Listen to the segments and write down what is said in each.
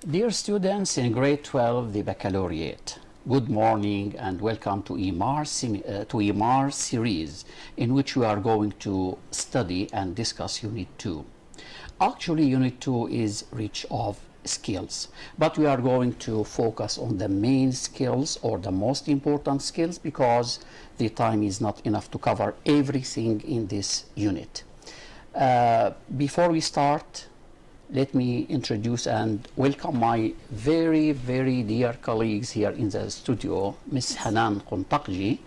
Dear students in grade 12, the baccalaureate, good morning and welcome to EMAR series in which we are going to study and discuss Unit 2. Actually, Unit 2 is rich of skills, but we are going to focus on the main skills or the most important skills because the time is not enough to cover everything in this unit. Before we start, let me introduce and welcome my very, very dear colleagues here in the studio, Ms. Hanan Quntakji,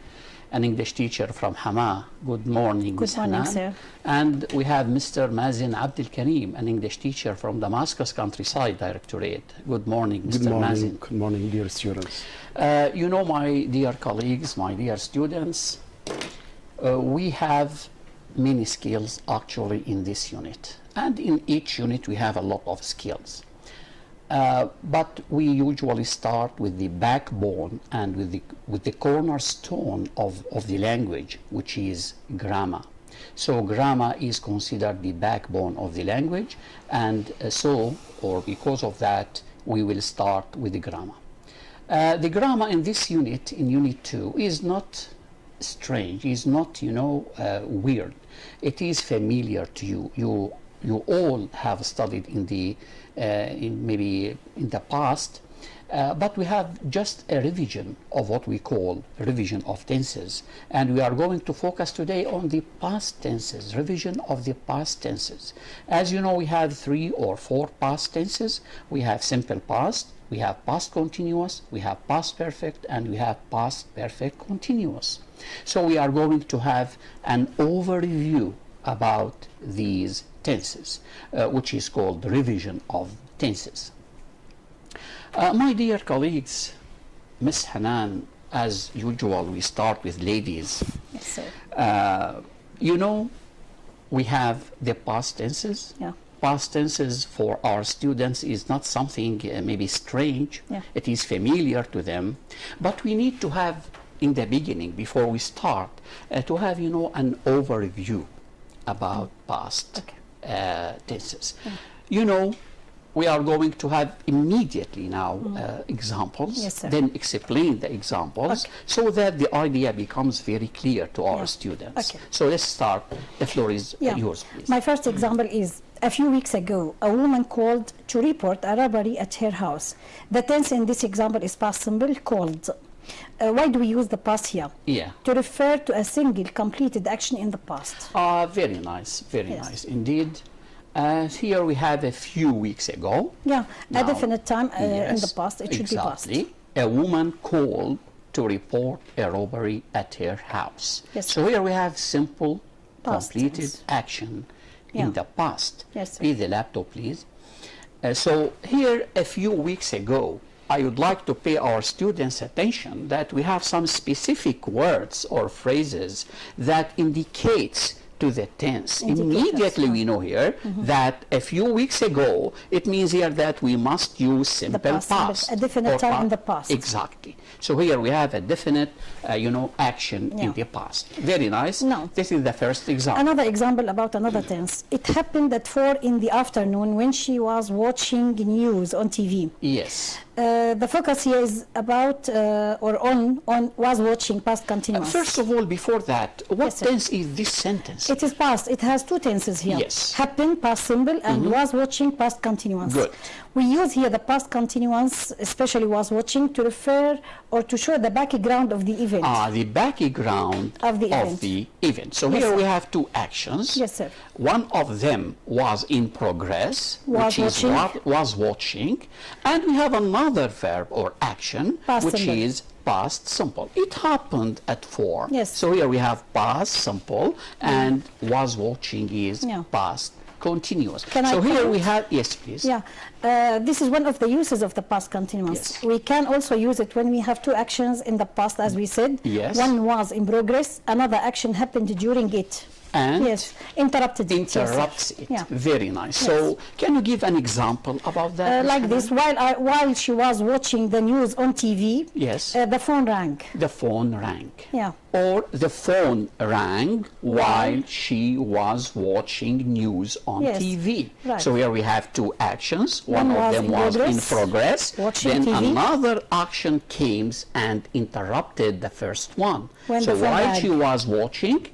an English teacher from Hama. Good morning, Ms. Hanan. Good morning, sir. And we have Mr. Mazin Abdel Karim, an English teacher from Damascus Countryside Directorate. Good morning, Mr. Good morning. Mazin. Good morning, dear students. You know, my dear colleagues, my dear students, we have many skills actually in this unit. And in each unit we have a lot of skills. But we usually start with the backbone and with the cornerstone of the language, which is grammar. So grammar is considered the backbone of the language, and because of that, we will start with the grammar. The grammar in this unit, in Unit 2, is not strange, is not, weird. It is familiar to you. You all have studied maybe in the past, but we have just a revision of what we call revision of tenses, and we are going to focus today on the past tenses, revision of the past tenses. As you know, we have 3 or 4 past tenses. We have simple past, we have past continuous, we have past perfect, and we have past perfect continuous. So we are going to have an overview about these tenses, which is called revision of tenses. My dear colleagues, Ms. Hanan, as usual, we start with ladies. Yes, sir. We have the past tenses. Yeah. Past tenses for our students is not something maybe strange. Yeah. It is familiar to them, but we need to have in the beginning, before we start, to have an overview about past tenses. We are going to have immediately now examples, yes, sir. then explain the examples, so that the idea becomes very clear to our students. Okay. So let's start. The floor is yours, please. My first example is, a few weeks ago, a woman called to report a robbery at her house. The tense in this example is past simple, called. Why do we use the past here? Yeah. To refer to a single completed action in the past. Very nice, very nice indeed. Here we have a few weeks ago. Yeah, now, a definite time in yes, the past, it should be past. A woman called to report a robbery at her house. Yes, so here we have simple past completed tense. Action in the past. Yes, sir. Please, the laptop, please. So here a few weeks ago, I would like to pay our students attention that we have some specific words or phrases that indicates to the tense. Immediately we know here that a few weeks ago, it means here that we must use simple past. A definite time in the past. Exactly. So here we have a definite, action in the past. Very nice. No. This is the first example. Another example about another tense. It happened at 4 in the afternoon when she was watching news on TV. Yes. The focus here is about was watching past continuous. First of all, before that, what Yes, sir. tense is this sentence? It is past. It has 2 tenses here. Yes. Happened, past simple, and was watching, past continuous. Good. We use here the past continuous, especially was watching, to refer or to show the background of the event. The background Of the event. So Yes, here sir. we have 2 actions. Yes, sir. One of them was in progress, Was which is watching. what was watching, and we have another verb or action, Past which simple. is past simple. It happened at 4. Yes. So here we have past simple, and was watching is past continuous. Can so I here comment? we have, yes, please. Yeah, this is one of the uses of the past continuous. Yes. We can also use it when we have 2 actions in the past, as we said. Yes. One was in progress, another action happened during it. and Yes, interrupted it. interrupts Yes, sir. it. Yeah. Very nice. Yes. So can you give an example about that? Like Mr. this, while she was watching the news on TV, Yes. the phone rang. The phone rang. Yeah. Or the phone rang while she was watching news on Yes. TV. Right. So here we have two actions. One One of was them in was in progress, progress. watching Then TV. another action came and interrupted the first one. When So the phone while rang. she was watching,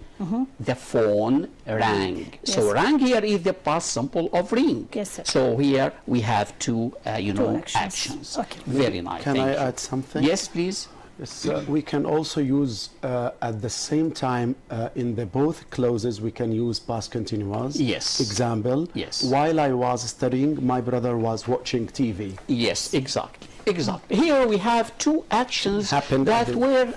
the phone rang. So Yes. rang here is the past simple of ring. Yes, sir. So here we have two, actions. actions. Okay. Very nice. Can Thank I you. add something? Yes, please. Yes, we can also use at the same time in the both clauses we can use past continuous. Yes. Example. Yes. While I was studying, my brother was watching TV. Yes, exactly. Exactly. Here we have two actions Happened that at the- were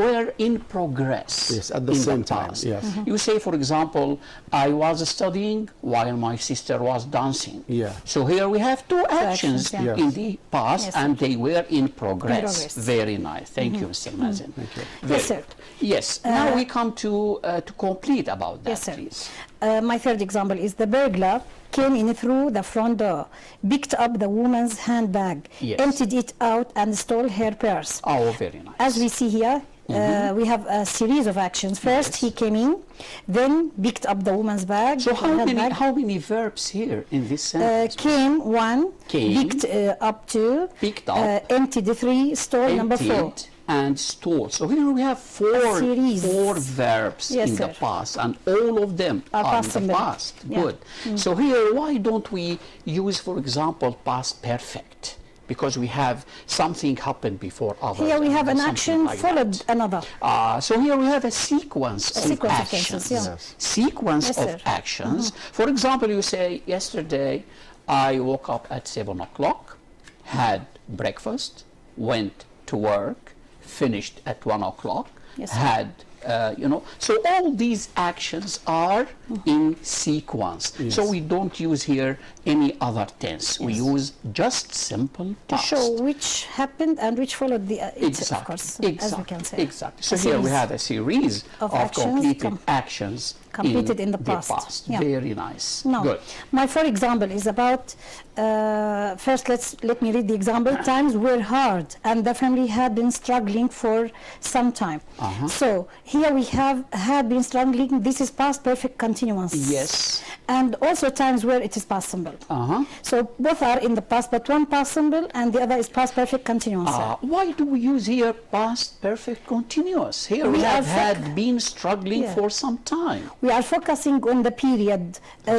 were in progress. Yes, at the in same time, past. yes. You say, for example, I was studying while my sister was dancing. Yeah. So here we have two actions actions, yeah. in Yes. the past, Yes, and they were in progress. progress. Very nice. Thank you, Mr. Mazen. Thank you. Very Yes, sir. good. Yes. Now we come to complete about that, Yes, sir. please. My third example is the burglar came in through the front door, picked up the woman's handbag, Yes. emptied it out, and stole her purse. Oh, very nice. As we see here, we have a series of actions. First, Yes. he came in, then picked up the woman's bag. So handbag. how many verbs here in this sentence? Came one, Came. picked up two, Picked up. emptied three, stole number four. Emptied and stole. So here we have four series. verbs Yes, in the sir. past, and all of them Are are in past the simple. past. Yeah. Good. So here, why don't we use, for example, past perfect? Because we have something happened before others. Here we and have an something action like followed that. another. So here we have a sequence of sequence of actions. tenses, yeah. Yes. Sequence Yes, of sir. actions. For example, you say, yesterday I woke up at 7 o'clock, had breakfast, went to work, finished at 1 o'clock, Yes, sir. had, so all these actions are in sequence. Yes. So we don't use here any other tense. We use just simple To past. show which happened and which followed the it, Exactly. of course, exactly. as we can say. Exactly. So A here we series have a series of of actions completed actions completed in the past. Yeah. Very nice. Now, Good. my fourth example is about, first let me read the example. Times were hard and the family had been struggling for some time. So here we have had been struggling. This is past perfect continuous. Yes. And also times where it is past simple. So both are in the past, but one past simple and the other is past perfect continuous. Why do we use here past perfect continuous? Here we We have are had been struggling Yeah. for some time. We are focusing on the period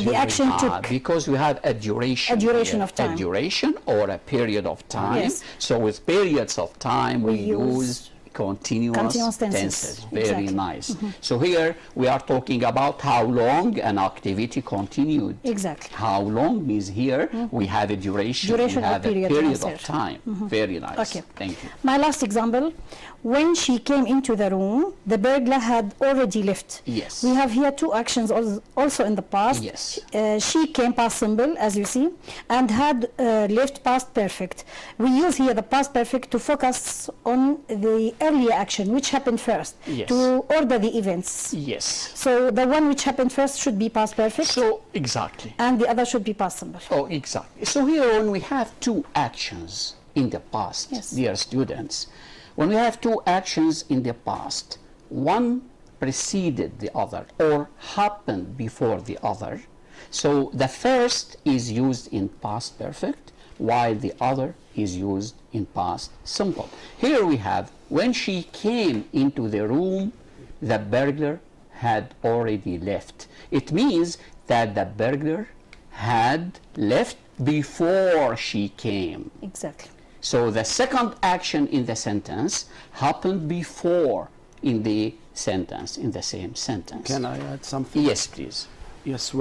the action took. Because we have a duration. A duration here. of time. A duration or a period of time. Yes. So with periods of time, we use continuous tenses. tenses. Very Exactly. nice. So here we are talking about how long an activity continued. Exactly. How long means here we have a duration, Duration we or have a period, period yes, of sir. time. Very nice. Okay. Thank you. My last example, when she came into the room, the burglar had already left. Yes. We have here two actions also in the past. Yes. She came past simple, as you see, and had left past perfect. We use here the past perfect to focus on the earlier action, which happened first, Yes. to order the events. Yes. So the one which happened first should be past perfect, So exactly. and the other should be past simple. Oh, exactly. So here when we have two actions in the past, Yes. dear students, when we have two actions in the past, one preceded the other or happened before the other. So the first is used in past perfect while the other is used in past simple. Here we have, when she came into the room, the burglar had already left. It means that the burglar had left before she came. Exactly. So the second action in the sentence happened before in the sentence, in the same sentence. Can I add something? Yes, please. Yes,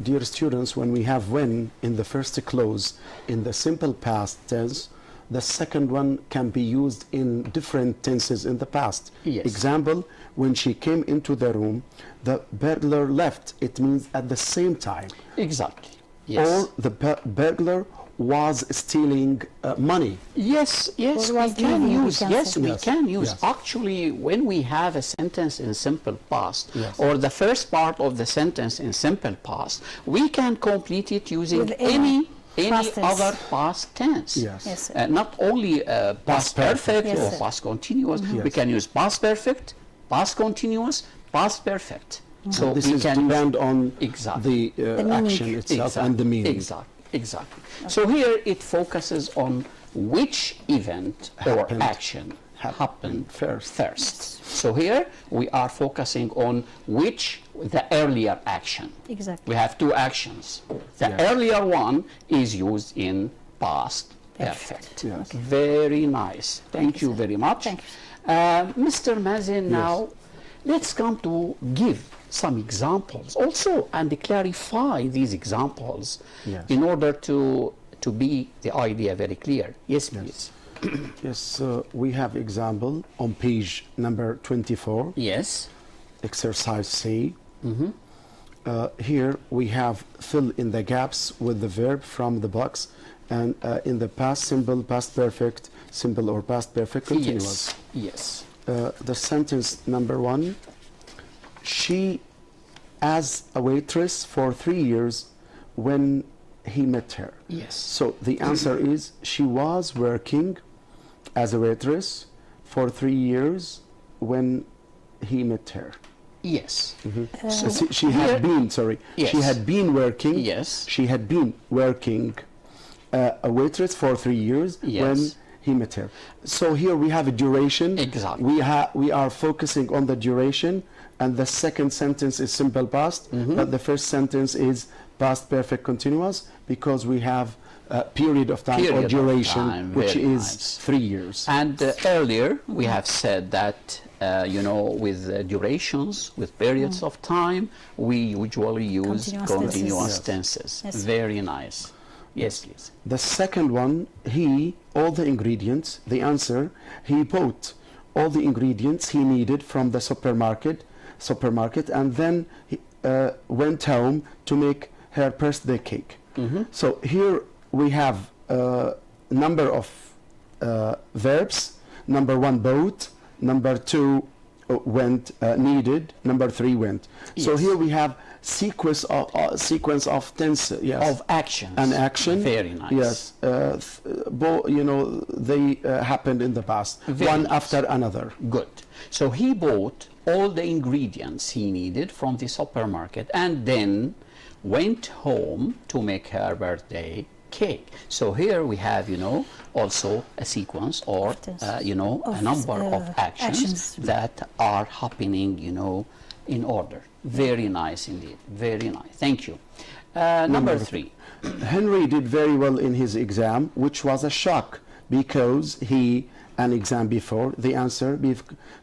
dear students, when we have when in the first clause in the simple past tense, the second one can be used in different tenses in the past. Yes. Example, when she came into the room, the burglar left. It means at the same time. Exactly. Yes. Or the burglar was stealing money. Yes, yes, Or we was can leaving, we use. can Yes, say. we Yes, can use. yes. Actually, when we have a sentence in simple past, Yes. or the first part of the sentence in simple past, we can complete it using With any any past tense. other past tense. Yes. Yes, sir. Not only past perfect Yes, or sir. past continuous. Yes. We can use past perfect, past continuous, past perfect. So This we is can depend on Exactly. the meaning. action itself and the meaning. Exactly. So here it focuses on which event or Happened. action Happened happened first. first. So here we are focusing on the earlier action. Exactly. We have two actions. The Yeah. earlier one is used in past perfect. Yes. Very nice. Thank you very much. Thank you. Mr. Mazin, now let's come to give some examples also and clarify these examples Yes. in order to be the idea very clear. Yes, please. Yes, we have example on page number 24, Yes. exercise C. Here we have fill in the gaps with the verb from the box, and in the past simple, past perfect, simple or past perfect continuous. Yes. Yes. The sentence number 1, she as a waitress for 3 years when he met her. Yes. So the answer is she was working as a waitress for 3 years when he met her. Yes. So she had here- been, sorry, Yes. she had been working. Yes. She had been working a waitress for 3 years Yes. when he met her. So here we have a duration. Exactly. We are focusing on the duration, and the second sentence is simple past, but the first sentence is past perfect continuous because we have a period of time Period or of duration, time, which very is nice. 3 years. And earlier we have said that, with durations, with periods of time, we usually use Continuous continuous tenses. tenses. Yes. Very nice. Yes, please. The second one, he, all the ingredients, the answer, he bought all the ingredients he needed from the supermarket, and then he went home to make her birthday cake. So here we have a number of verbs. Number 1, bought. Number 2, went, needed. Number 3, went. So Yes. here we have sequence of tense, yes. Of actions. An action. Very nice. Yes. They happened in the past, Very one nice. after another. Good. So he bought all the ingredients he needed from the supermarket and then went home to make her birthday cake. So here we have, also a sequence or, Tense. a number of actions that are happening, in order. Very nice indeed. Very nice. Thank you. Number 3. Henry did very well in his exam, which was a shock because an exam before. The answer,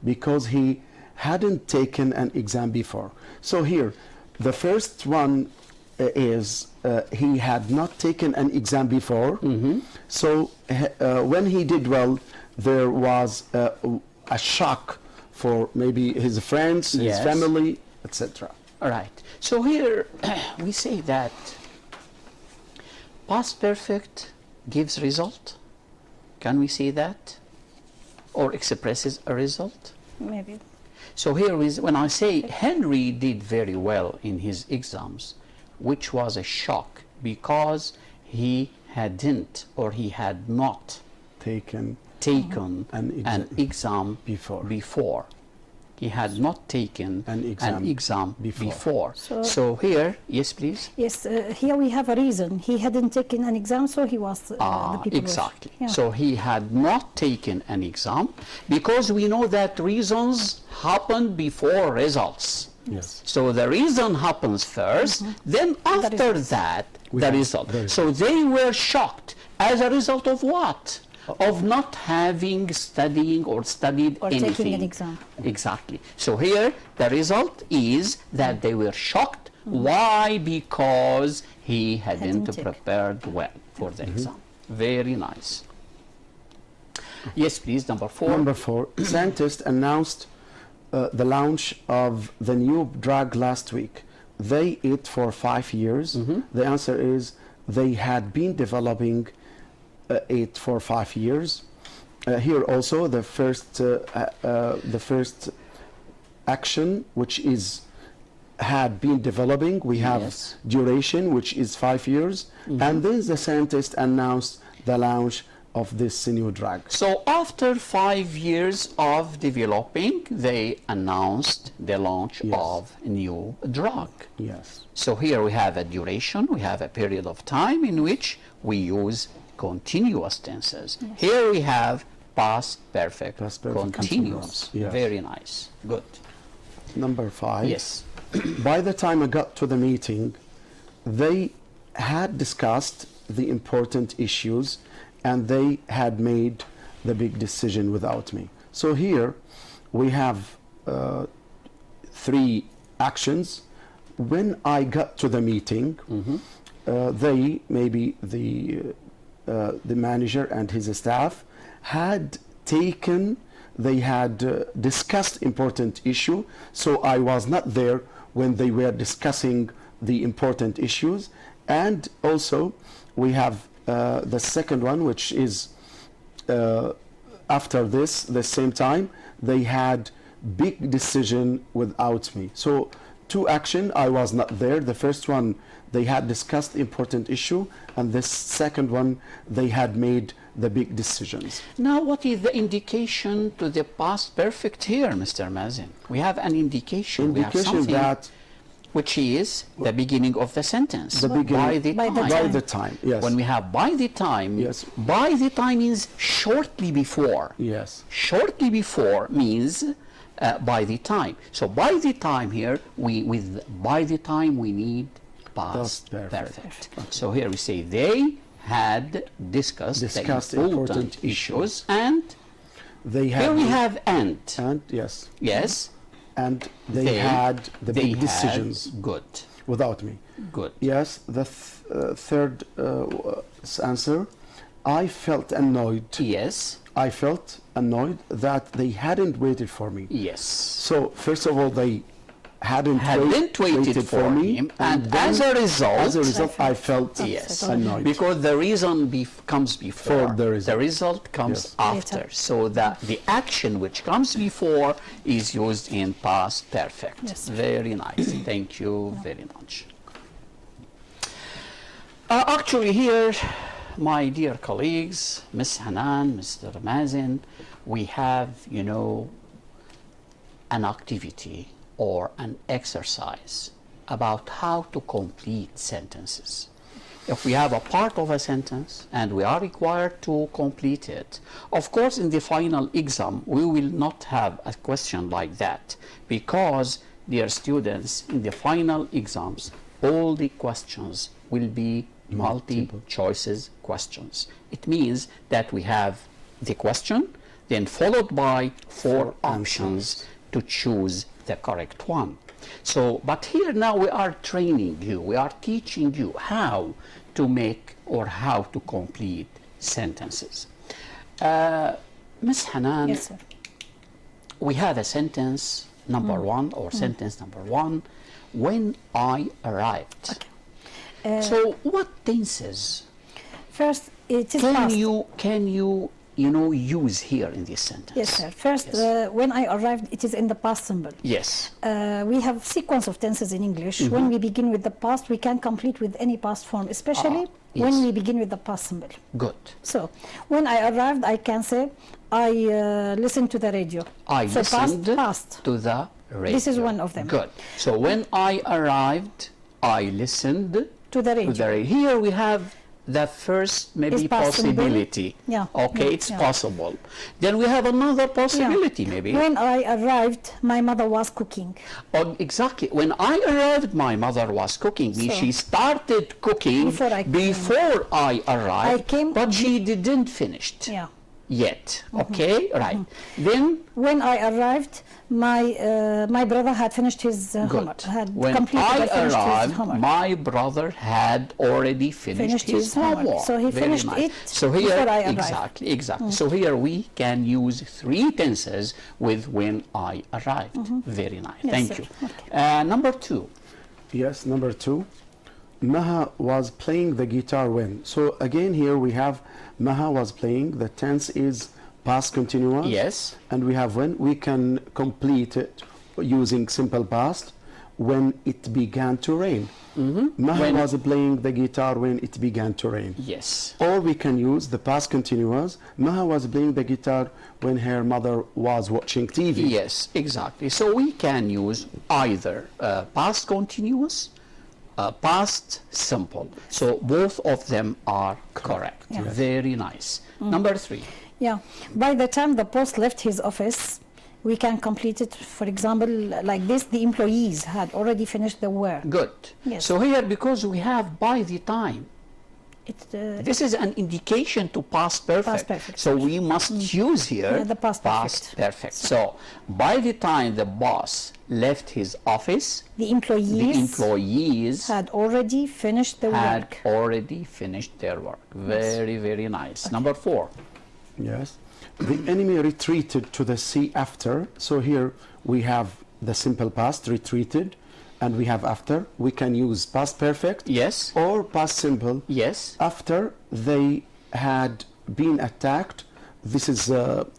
because he hadn't taken an exam before. So here, the first one is he had not taken an exam before. So when he did well, there was a shock for maybe his friends, his Yes. family, etc. All right. So here we say that past perfect gives result. Can we say that? Or expresses a result? Maybe. So here is when I say Henry did very well in his exams, which was a shock because he hadn't or he had not taken an exam before. He had not taken an exam before. So here, yes, please. Yes, here we have a reason. He hadn't taken an exam, so he was the people Exactly. were, yeah. So he had not taken an exam because we know that reasons happen before results. Yes. So the reason happens first, then after that, the result. So they were shocked as a result of what? Of not having studying or studied Or anything. taking an exam. Exactly. So here the result is that they were shocked. Why? Because he hadn't taken. prepared well for the exam. Very nice. Yes, please. Number 4. Number 4, scientists announced the launch of the new drug last week. They eat for 5 years. The answer is they had been developing it for 5 years. Here also the first action, which is had been developing, we have Yes. duration, which is 5 years, and then the scientist announced the launch of this new drug. So after 5 years of developing, they announced the launch Yes. of a new drug. Yes. So here we have a duration, we have a period of time in which we use continuous tenses. Here we have past perfect, Past perfect continuous. continuous, yes. Very nice. Good. Number 5. Yes. By the time I got to the meeting, they had discussed the important issues and they had made the big decision without me. So here we have 3 actions. When I got to the meeting, they, maybe the manager and his staff, had they had discussed important issue, so I was not there when they were discussing the important issues. And also we have the second one, which is after this, the same time, they had big decision without me. So 2 action, I was not there. The first one, they had discussed important issue, and this second one, they had made the big decisions. Now, what is the indication to the past perfect here, Mr. Mazen? We have an indication. We have Indication something that which is the beginning of the sentence. the beginning, By the time. by the time, yes. When we have by the time, Yes. by the time means shortly before. Yes. Shortly before means by the time. So by the time here, with by the time we need past Past perfect. perfect. So here we say they had discussed the important issues, and They had here we have and. and yes, Yes. and they had the they big decisions had, good. without me. Good. Yes, the third answer, I felt annoyed. Yes. I felt annoyed that they hadn't waited for me. Yes. So first of all, they hadn't waited for him, and then, as a result, I felt yes, annoyed. because the reason comes before, For the result. comes Yes. after. Later. So that the action which comes before is used in past perfect. Yes. Very nice. Thank you very much. Actually here, my dear colleagues, Ms. Hanan, Mr. Mazen, we have, an activity or an exercise about how to complete sentences. If we have a part of a sentence and we are required to complete it, of course in the final exam we will not have a question like that, because, dear students, in the final exams all the questions will be multiple choices questions. It means that we have the question, then followed by 4 options to choose the correct one. So, but here now we are training you, we are teaching you how to make or how to complete sentences. Ms. Hanan, Yes, sir. we have a sentence number 1 or sentence number 1, when I arrived. So what tenses First, it is can past. you use here in this sentence? Yes, sir. First, Yes. when I arrived, it is in the past simple. Yes. We have sequence of tenses in English. When we begin with the past, we can complete with any past form, especially yes. when we begin with the past simple. Good. So, when I arrived, I can say, I listened to the radio. I so listened past. to the radio. This is one of them. Good. So when I arrived, I listened To the radio. Here we have the first maybe It's possible. possibility. Yeah. Okay, Yeah. it's Yeah. possible. Then we have another possibility Yeah. maybe. When I arrived, my mother was cooking. Oh, exactly. When I arrived, my mother was cooking. So- She started cooking Before I came. before I arrived, I came- but she didn't finish Yeah. yet. Okay, right. Then When I arrived, my brother had finished his homework. Had when completed I and finished his arrived, homework. my brother had already finished his homework. So he Very finished nice. it So here, before I arrived. exactly. So here we can use 3 tenses with when I arrived. Very nice. Yes, Thank sir. you. Okay. Number 2. Yes, number 2. Maha was playing the guitar when. So again here we have Maha was playing. The tense is past continuous. Yes. And we have when. We can complete it using simple past. When it began to rain. Maha was playing the guitar when it began to rain. Yes. Or we can use the past continuous. Maha was playing the guitar when her mother was watching TV. Yes, exactly. So we can use either past continuous, past simple. So both of them are correct. Yeah. Very nice. Number 3. Yeah. By the time the boss left his office, we can complete it, for example, like this: the employees had already finished the work. Good. Yes. So here, because we have by the time, this is an indication to past perfect. Past perfect. So we must use here the past perfect. So by the time the boss left his office, the employees had already finished the work. already finished their work. Very, very nice. Okay. Number 4. Yes. The enemy retreated to the sea after. So here we have the simple past, retreated, and we have after. We can use past perfect. Yes. Or past simple. Yes. After they had been attacked. This is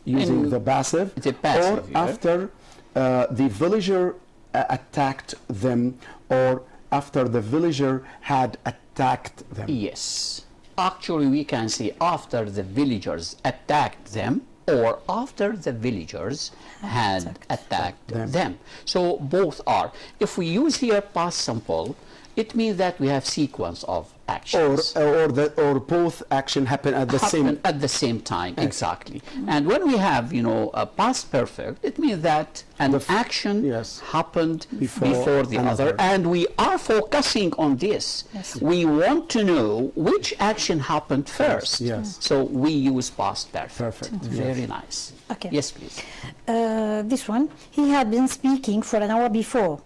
using the passive. It's a passive. Or after the villager attacked them, or after the villager had attacked them. Yes. Actually, we can say after the villagers attacked them, or after the villagers had attacked them. So both are. If we use here past simple, it means that we have sequence of actions. Or both action happen at the same time. Exactly. And when we have, a past perfect, it means that an action happened before the other, and we are focusing on this. Yes. We want to know which action happened first. Yes. So we use past perfect. Perfect. Very nice. Okay. Yes, please. This one, he had been speaking for an hour before.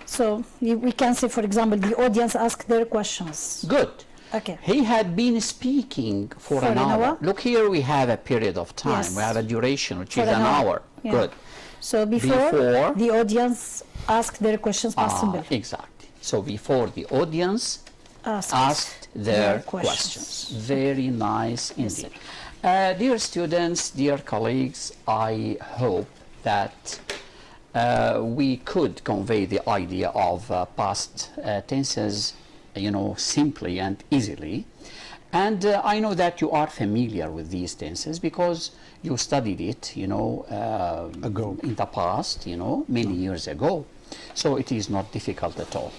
So we can say, for example, the audience asked their questions. Good. Okay. He had been speaking for an hour. Look here, we have a period of time. Yes. We have a duration, which For is an hour. Yeah. Good. So before the audience asked their questions, past simple. Exactly. So before the audience asked their questions. Very nice indeed. Dear students, dear colleagues, I hope that we could convey the idea of past tenses, simply and easily. And I know that you are familiar with these tenses because you studied it, ago in the past, many years ago. So it is not difficult at all.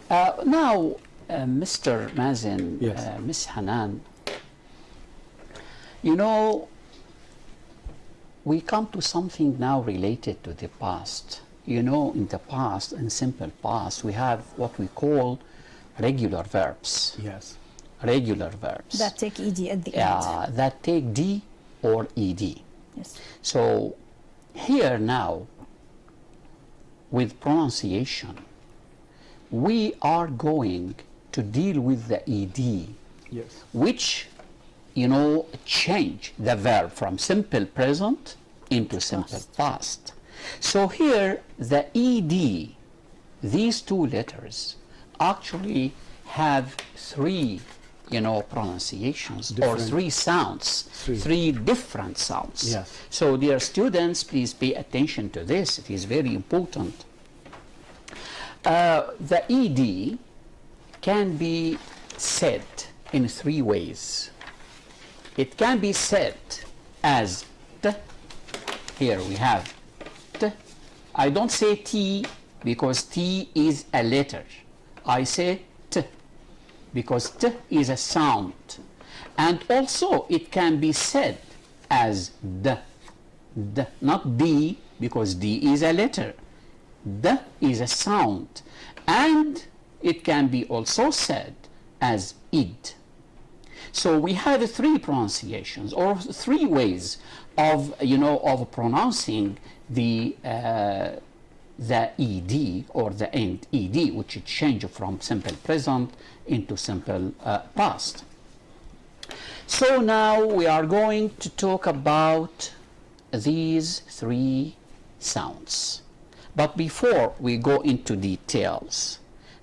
Now, Mr. Mazen, Miss Hanan, we come to something now related to the past. In the past, in simple past, we have what we call regular verbs. Yes. Regular verbs. That take ed at the end. That take d or ed. Yes. So here now, with pronunciation, we are going to deal with the ed, which change the verb from simple present into simple past. So here the ed, these two letters actually have three pronunciations, or three sounds, three different sounds. Yes. So dear students, please pay attention to this. It is very important. The ed can be said in three ways. It can be said as t. Here we have t. I don't say t because t is a letter. I say t because t is a sound. And also it can be said as d. D, not d, because d is a letter. D is a sound. And it can be also said as id. So we have three pronunciations, or three ways of of pronouncing the ed or the end ed, which change from simple present into simple past. So now we are going to talk about these three sounds. But before we go into details,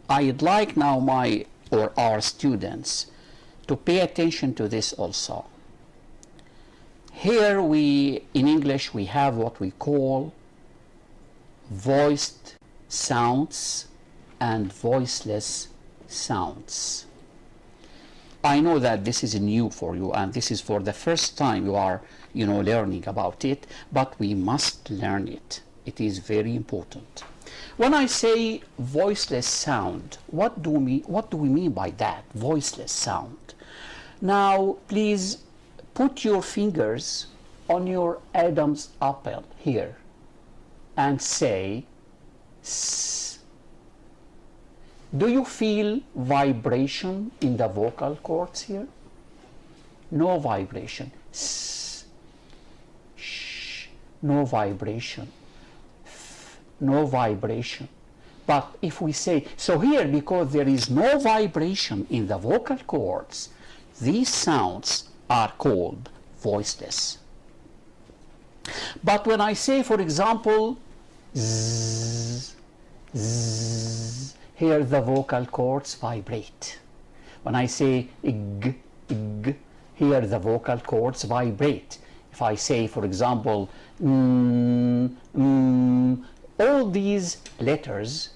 I'd like now my or our students to pay attention to this also. Here in English, we have what we call voiced sounds and voiceless sounds. I know that this is new for you, and this is for the first time you are, learning about it, but we must learn it. It is very important. When I say voiceless sound, what do we mean by that, voiceless sound? Now, please put your fingers on your Adam's apple here and say S. Do you feel vibration in the vocal cords here? No vibration. S. Sh. No vibration. F. No vibration. But if we say, so here, because there is no vibration in the vocal cords, these sounds are called voiceless. But when I say, for example, Z, Z, here the vocal cords vibrate. When I say ig, ig, here the vocal cords vibrate. If I say, for example, all these letters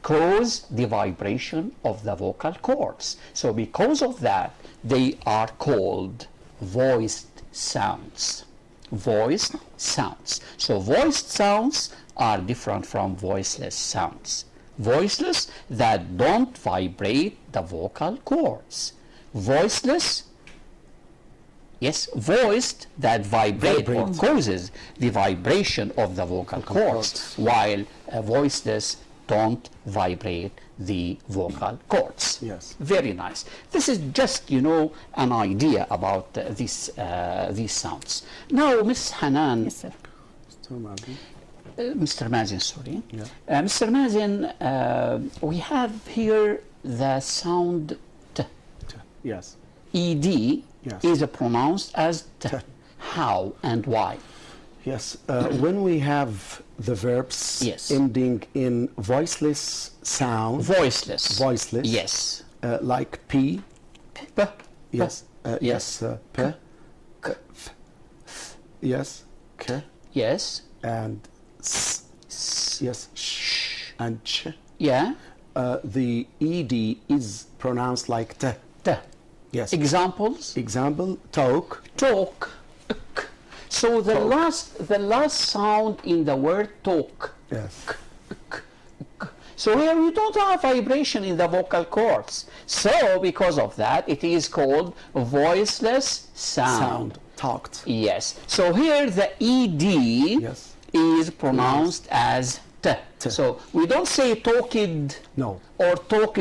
cause the vibration of the vocal cords. So because of that, they are called voiced sounds. Voiced sounds. So voiced sounds are different from voiceless sounds. Voiceless, that don't vibrate the vocal cords. Voiceless, yes, voiced, that vibrate or causes the vibration of the vocal cords, while voiceless don't vibrate the vocal cords. Yes. Very nice. This is just, an idea about these sounds. Now, Ms. Hanan. Yes, sir. Mr. Mazin, sorry. Yeah. Mr. Mazin, we have here the sound T. Yes. ED Yes. is pronounced as T. T. How and why? Yes. When we have the verbs Yes. ending in voiceless sound, Voiceless. voiceless, Yes. like P, P. yes, Yes. yes, P, K, F, yes, K, Yes. and S, yes, Sh, and Ch. Yeah. The ED is pronounced like T. T. Yes. Examples? Example, talk, Talk. K. So the last sound in the word talk. yes, So here we don't have vibration in the vocal cords. So because of that, it is called voiceless sound. talked, Yes. So here the ED yes, is pronounced as T. T. So we don't say talked no, or talked.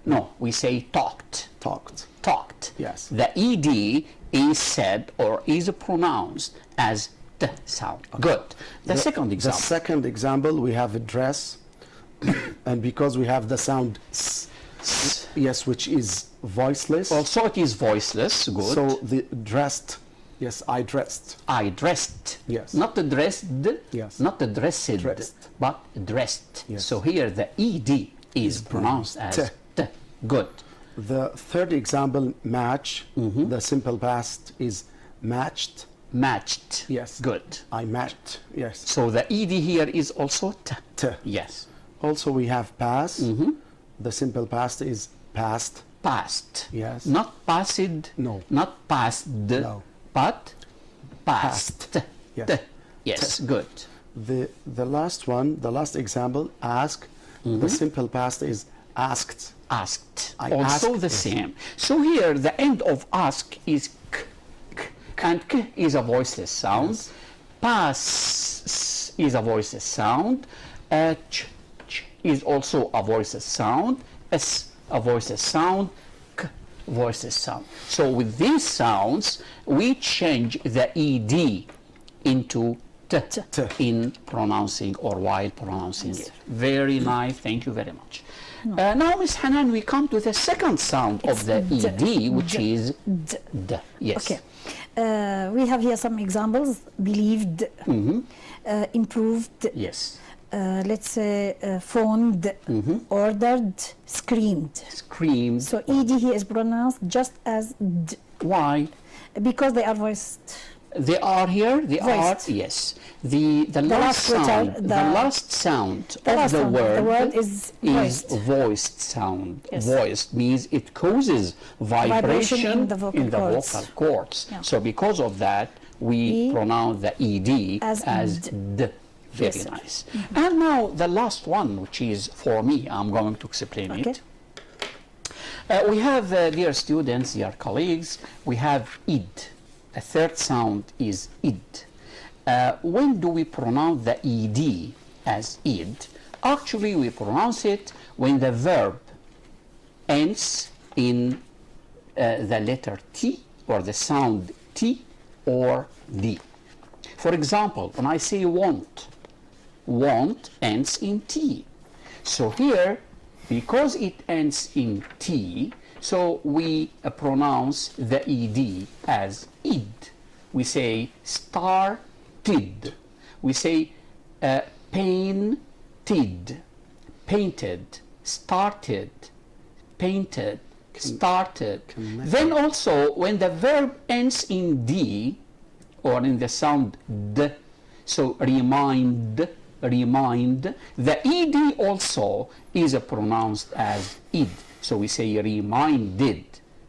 No, we say talked. talked, Talked. yes, The ED is said or is pronounced as T sound. Good. The second The example. second example, we have a dress, and because we have the sound S, yes, which is voiceless, Also, it is voiceless. Good. so the dressed, yes, I dressed, I dressed. Yes. Not the dressed. Yes. Not the dressed. Dressed. But dressed. Yes. So here the ED is pronounced as T. T. Good. The third example, match, the simple past is matched, Matched. yes, Good. I matched, yes, So the ED here is also T. T. Yes. Also we have pass, the simple past is passed, Passed. yes, Not passed. No. Not passed. No. But passed. Yes. T. Yes. Good. the last one, the last example, ask, the simple past is asked, Asked. I Also asked the this. same. So here the end of ask is k, k, and k is a voiceless sound. Yes. Pass is a voiceless sound. Ch, ch is also a voiceless sound. S a voiceless sound. K voiceless sound. So with these sounds we change the ed into t, T. in pronouncing or while pronouncing it. Very nice. Thank you very much. Now, Ms. Hanan, we come to the second sound of the D. ed, which D. is d. Yes. Okay. We have here some examples: believed, improved, Yes. let's say, phoned, ordered, screamed. Screamed. So ed here is pronounced just as d, Why? because they are voiced. They are here. They Voiced. are. Yes. The last last letter, sound. The last sound the of last the one, word. the word is voiced. Voiced sound. Yes. Voiced means it causes vibration in the vocal cords. vocal cords. Yeah. So because of that, we pronounce the ed As d. Very Yes, sir. nice. And now the last one, which is for me, I'm going to explain Okay. it. We have, dear students, dear colleagues, we have id. The third sound is id. When do we pronounce the ed as id? Actually, we pronounce it when the verb ends in the letter T or the sound T or D. For example, when I say want, want ends in T. So here, because it ends in T, so we pronounce the ed as id. We say started. We say painted, painted, started, painted, started. Then also, when the verb ends in D, or in the sound D, so remind, remind, the ed also is pronounced as id. So we say reminded,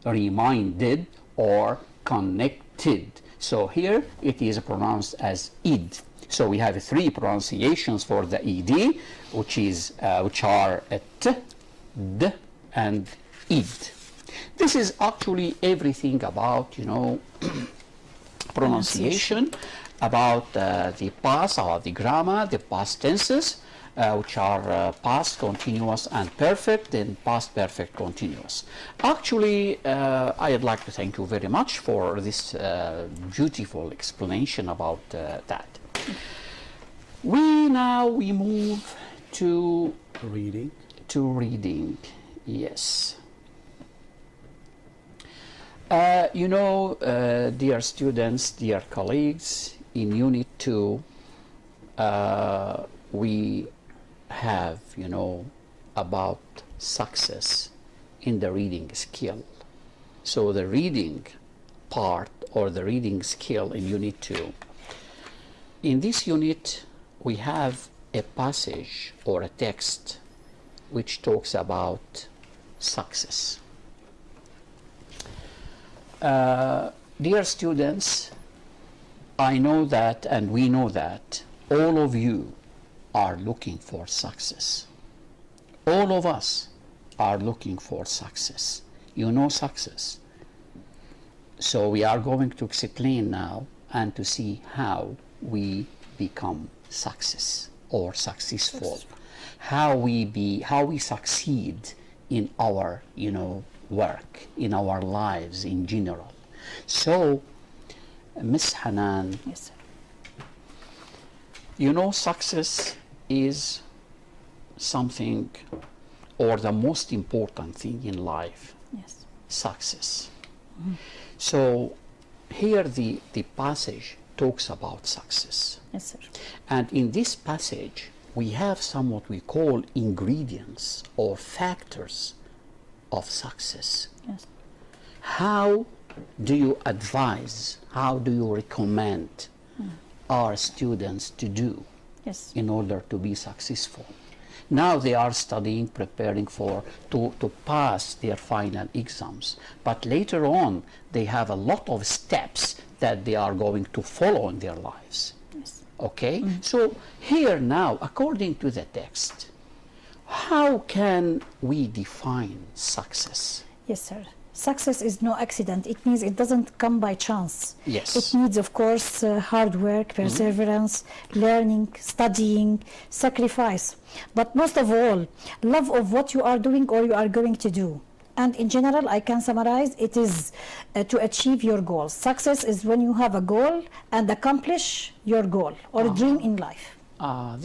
reminded, or connected. So here it is pronounced as id. So we have three pronunciations for the ed, which are t, d, and id. This is actually everything about, you know, pronunciation, about the past or the grammar, the past tenses, which are past continuous and perfect, and past perfect continuous. Actually, I'd like to thank you very much for this beautiful explanation about that. We move to Reading. reading. Yes. You know, dear students, dear colleagues, in Unit 2, we have, you know, about success in the reading skill. So the reading part or the reading skill in Unit 2. In this unit, we have a passage or a text which talks about success. Dear students, I know that, and we know that, all of you are looking for success. All of us are looking for success. You know success. So we are going to explain now and to see how we become success or successful. How we succeed in our, you know, work, in our lives in general. So, Miss Hanan, Yes, sir. you know, success is something, or the most important thing in life. Yes. Success. So here the passage talks about success. Yes, sir. And in this passage, we have some what we call ingredients or factors of success. Yes. How do you advise, how do you recommend our students to do Yes. in order to be successful? Now they are studying, preparing to pass their final exams. But later on, they have a lot of steps that they are going to follow in their lives. Yes. Okay? So here now, according to the text, how can we define success? Yes, sir. Success is no accident. It means it doesn't come by chance. Yes. It needs, of course, hard work, perseverance, learning, studying, sacrifice. But most of all, love of what you are doing or you are going to do. And in general, I can summarize, it is to achieve your goals. Success is when you have a goal and accomplish your goal or dream in life.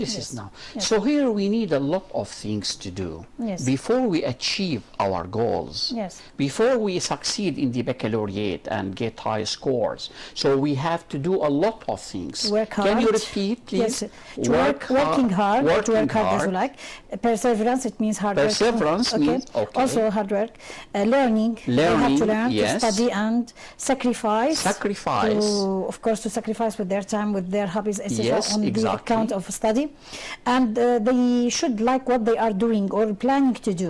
This Yes. is now. Yes. So here we need a lot of things to do Yes. before we achieve our goals. Yes. Before we succeed in the baccalaureate and get high scores. So we have to do a lot of things. Work hard. Can you repeat, please? Yes, to working hard, to work hard as you like. Perseverance, it means hard work. Perseverance means, okay. Also hard work. Learning, they have to learn, yes. to study and sacrifice. Sacrifice. Of course, to sacrifice with their time, with their hobbies, etc. Yes, on the exactly. account of study. And they should like what they are doing or planning to do.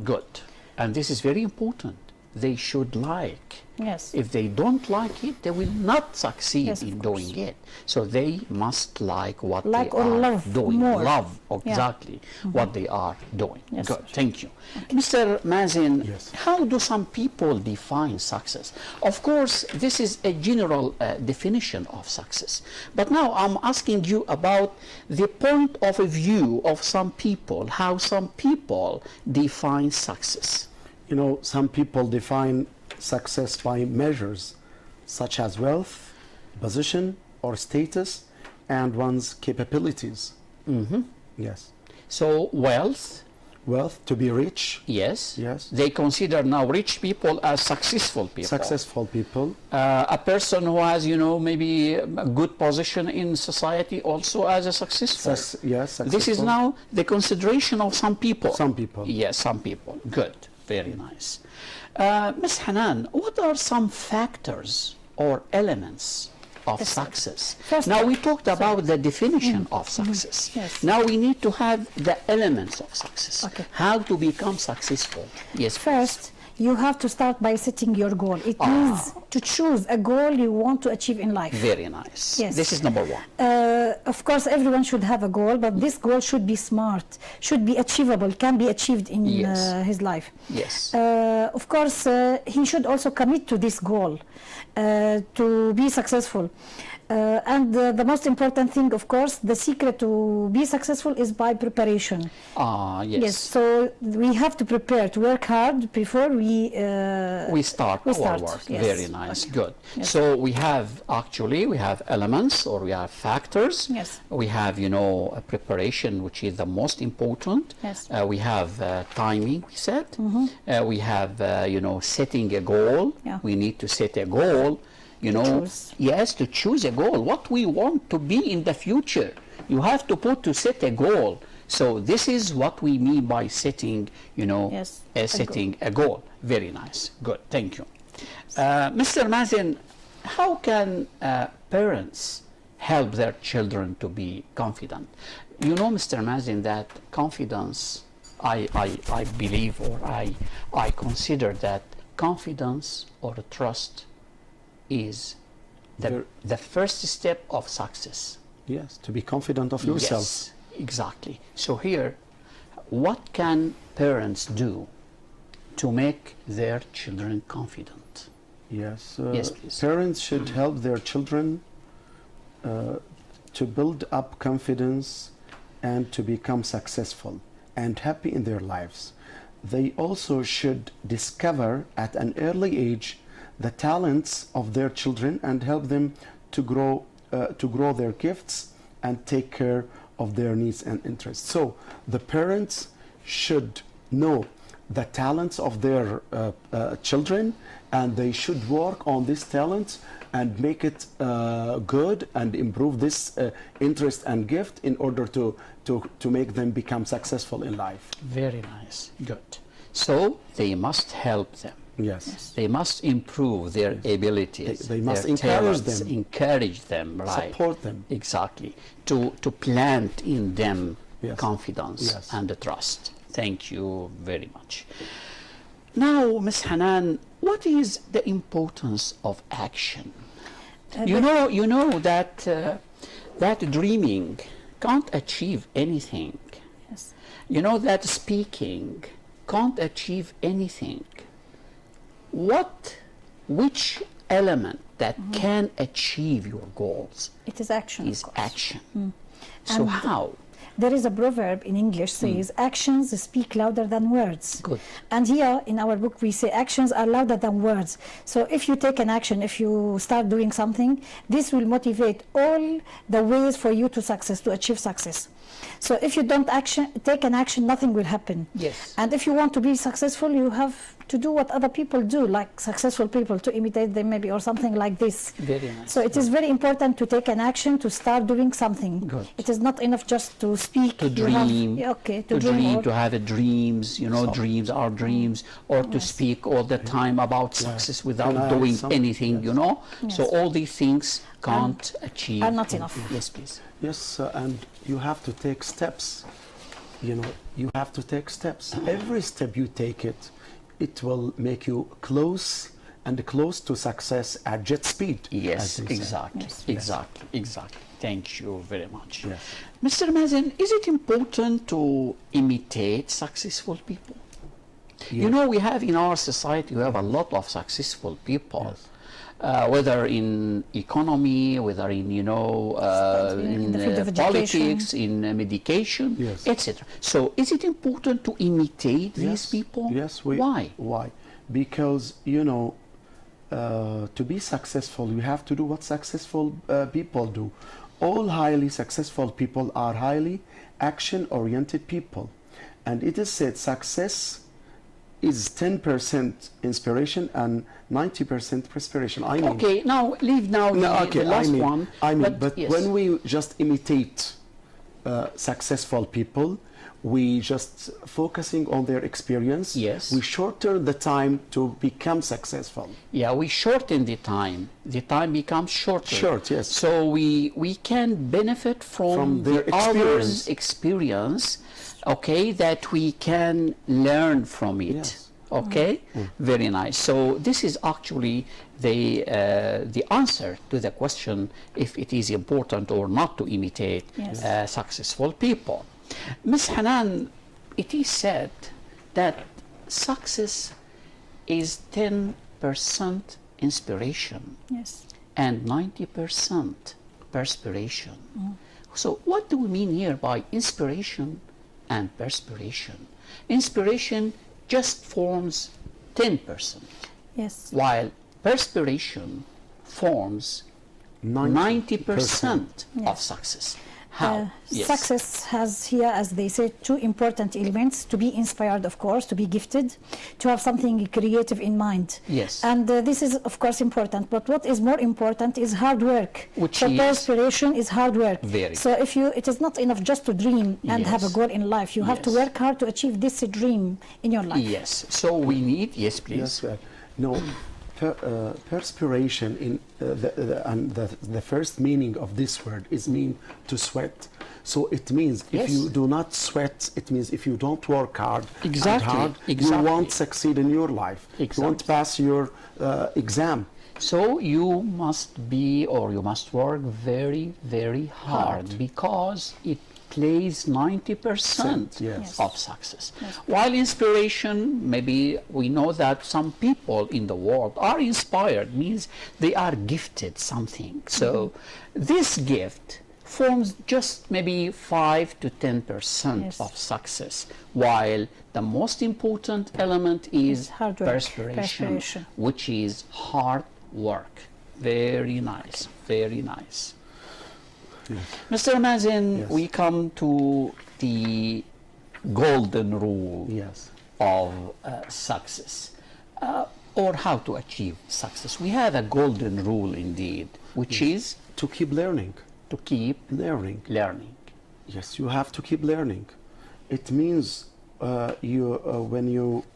Good. And this is very important. They should like. Yes. If they don't like it, they will not succeed Yes, of in course. doing it. So they must like what Like they or are love doing. more. Love Yeah. exactly what they are doing. Yes, Good. sir. Thank you. Mr. Mazin, Yes. how do some people define success? Of course, this is a general definition of success. But now I'm asking you about the point of view of some people, how some people define success. You know, some people define success by measures such as wealth, position, or status, and one's capabilities. Mm-hmm. Yes. So wealth, Wealth, to be rich, yes. Yes. They consider now rich people as successful people. successful people. A person who has, maybe a good position in society also as a successful. Yes, This is successful. now the consideration of some people. Some people. Yes, some people. Good. Very nice. Ms. Hanan, what are some factors or elements of success? First- Now we talked about the definition of success. Yes. Now we need to have the elements of success. Okay. How to become successful. Yes. First, you have to start by setting your goal. It means to choose a goal you want to achieve in life. Very nice. Yes. This is number one. Of course, everyone should have a goal, but this goal should be smart, should be achievable, can be achieved in Yes. his life. Yes. Of course, he should also commit to this goal to be successful. And the most important thing, of course, the secret to be successful is by preparation. Yes. Yes, so we have to prepare, to work hard before We start we our start, work. yes. Very nice. Okay. Good. Yes. So we have elements or we have factors. Yes. We have, a preparation, which is the most important. Yes. We have timing, we said. We have, setting a goal. Yeah. We need to set a goal. choose. Yes, to choose a goal. What we want to be in the future. You have to set a goal. So this is what we mean by setting, Yes, setting a goal. Very nice. Good. Thank you. Mr. Mazin, how can parents help their children to be confident? You know, Mr. Mazin, that confidence, I believe, or I consider that confidence or trust is the first step of success. Yes, to be confident of yourself. Yes, exactly. So here, what can parents do to make their children confident? Yes, Yes, please. parents should help their children to build up confidence and to become successful and happy in their lives. They also should discover at an early age the talents of their children and help them to grow their gifts and take care of their needs and interests. So the parents should know the talents of their children, and they should work on these talents and make it good and improve this interest and gift in order to make them become successful in life. Very nice. Good. So they must help them. Yes. They must improve their abilities. They must their encourage talents, them. encourage them, right? Support them. Exactly. To plant in them Yes. confidence Yes. and trust. Thank you very much. Now, Ms. Hanan, what is the importance of action? You know that that dreaming can't achieve anything. Yes. You know that speaking can't achieve anything. Which element that can achieve your goals It is action. is of course. action. So And how? There is a proverb in English says, actions speak louder than words. Good. And here in our book we say actions are louder than words. So if you take an action, if you start doing something, this will motivate all the ways for you to achieve success. So if you don't take an action, nothing will happen. Yes. And if you want to be successful, you have to do what other people do, like successful people, to imitate them maybe, or something like this. Very nice. So it is very important to take an action, to start doing something. Good. It is not enough just to speak. To You have- dream, yeah, okay, to dream, to have a dreams, you know, So- dreams are dreams, or to speak all the time about success without Can I add doing something? anything, Yes. you know. Yes. So all these things can't achieve. are not enough. Yes, please. Yes, and you have to take steps. You know, you have to take steps. Every step you take it will make you close and close to success at jet speed. Yes, as they say. exactly, Yes. exactly. Thank you very much. Yes. Mr. Mazen, is it important to imitate successful people? You Yes. know, we have in our society, we have a lot of successful people. Yes. Whether in economy, whether in, you know, in the field of education. politics, in medication, Yes. etc. So is it important to imitate these Yes, people? Yes. Why? Why? Because, you know, to be successful, you have to do what successful people do. All highly successful people are highly action-oriented people. And it is said success is 10% inspiration and 90% perspiration. I mean, Okay, now leave now no, the last one. I mean, but yes. when we just imitate successful people, we just focusing on their experience. Yes. We shorten the time to become successful. Yeah, we shorten the time. The time becomes shorter. Short, yes. So we can benefit from their the others' experience, okay, that we can learn from it. Yes. Okay, very nice. So this is actually the answer to the question if it is important or not to imitate Yes. successful people. Ms. Hanan, it is said that success is 10% inspiration Yes. and 90% perspiration. So what do we mean here by inspiration and perspiration? Inspiration just forms 10%, Yes. while perspiration forms 90% of Yes. success. How? Yes. Success has here, as they say, two important elements: to be inspired, of course, to be gifted, to have something creative in mind. Yes. And this is, of course, important. But what is more important is hard work. Which so is- perspiration is hard work. Very. So it is not enough just to dream and have a Yes. goal in life. You have to Yes. work hard to achieve this dream in your life. Yes. So we need, yes, please. Yes, no, perspiration in the first meaning of this word is mean to sweat. So it means if Yes. you do not sweat, it means if you don't work hard, Exactly, and hard, exactly. you won't succeed in your life. You won't Exactly. pass your exam. So you must be, or you must work very, very hard, because it plays 90% Yes. of success. While inspiration, maybe we know that some people in the world are inspired, means they are gifted something. So this gift forms just maybe 5 to 10% Yes. of success, while the most important element is hard work, perspiration, which is hard work. Very nice, very nice. Mr. Mazen, Yes. we come to the golden rule Yes. of success, or how to achieve success. We have a golden rule indeed, which is To keep learning. to keep Learning. learning. Yes, you have to keep learning. It means